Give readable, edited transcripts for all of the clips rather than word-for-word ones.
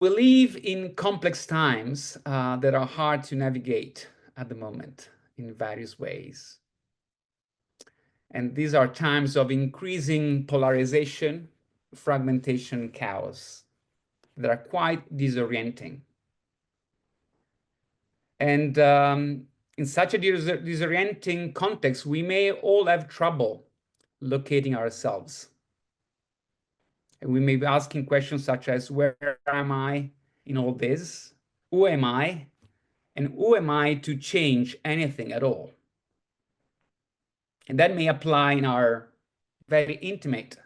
We live in complex times that are hard to navigate at the moment in various ways. And these are times of increasing polarization, fragmentation, chaos that are quite disorienting. And in such a disorienting context, we may all have trouble locating ourselves. And we may be asking questions such as, where am I in all this? Who am I? And who am I to change anything at all? And that may apply in our very intimate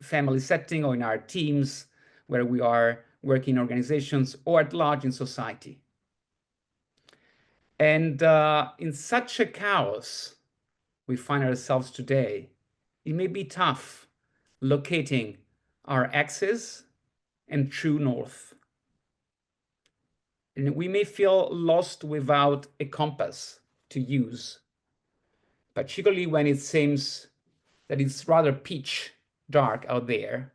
family setting, or in our teams where we are working in organizations, or at large in society. And in such a chaos we find ourselves today, it may be tough locating our axis and true north. And we may feel lost without a compass to use, particularly when it seems that it's rather pitch dark out there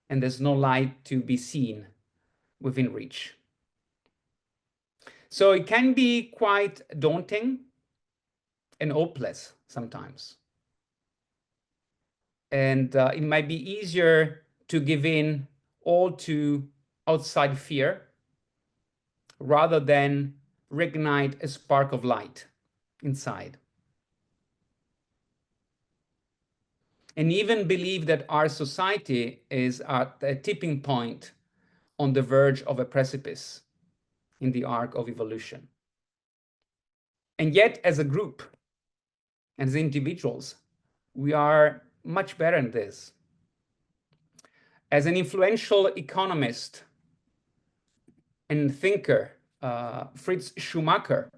and there's no light to be seen within reach. So it can be quite daunting and hopeless sometimes. And it might be easier to give in all to outside fear rather than reignite a spark of light inside. And even believe that our society is at a tipping point on the verge of a precipice in the arc of evolution. And yet, as a group, as individuals, we are much better than this. As an influential economist and thinker, Fritz Schumacher,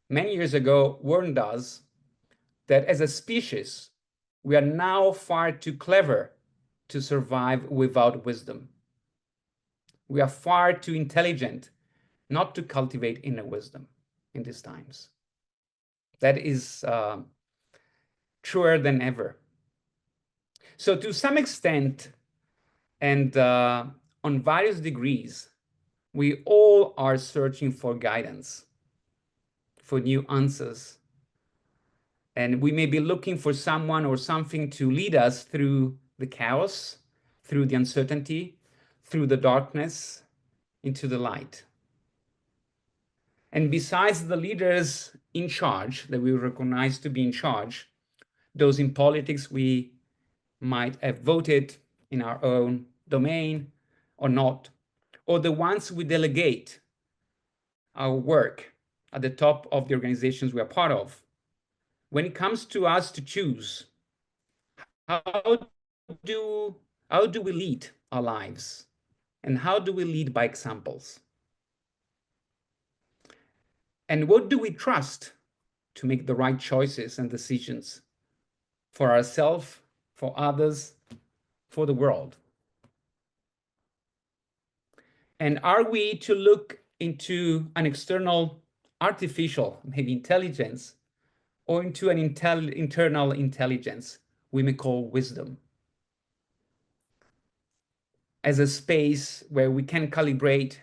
many years ago warned us that as a species, we are now far too clever to survive without wisdom. We are far too intelligent not to cultivate inner wisdom in these times. That is truer than ever. So to some extent, and on various degrees, we all are searching for guidance, for new answers. And we may be looking for someone or something to lead us through the chaos, through the uncertainty, through the darkness, into the light. And besides the leaders in charge that we recognize to be in charge, those in politics we might have voted in our own domain or not, or the ones we delegate our work at the top of the organizations we are part of. When it comes to us to choose, how do we lead our lives? And how do we lead by examples? And what do we trust to make the right choices and decisions for ourselves, for others, for the world? And are we to look into an external artificial, maybe intelligence, or into an internal intelligence we may call wisdom, as a space where we can calibrate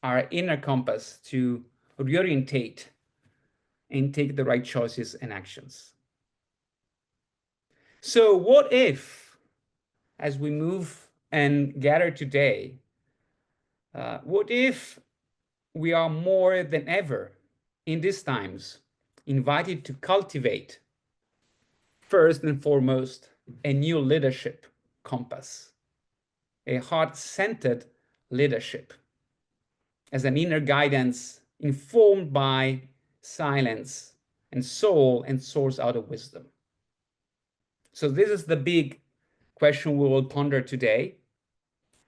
our inner compass to reorientate and take the right choices and actions? So what if, as we move and gather today, what if we are more than ever in these times invited to cultivate, first and foremost, a new leadership compass, a heart-centered leadership, as an inner guidance informed by silence and soul and source out of wisdom? So this is the big question we will ponder today,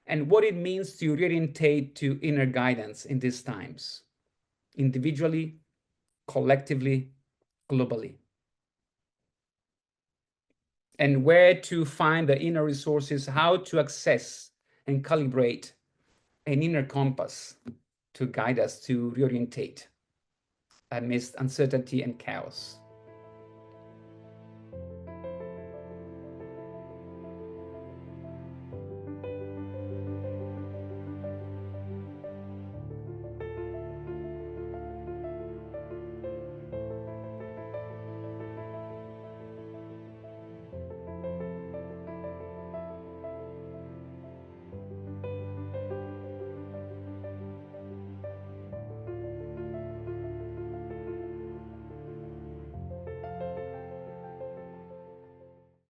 and what it means to reorientate to inner guidance in these times, individually, collectively, globally. And where to find the inner resources, how to access and calibrate an inner compass to guide us to reorientate amidst uncertainty and chaos.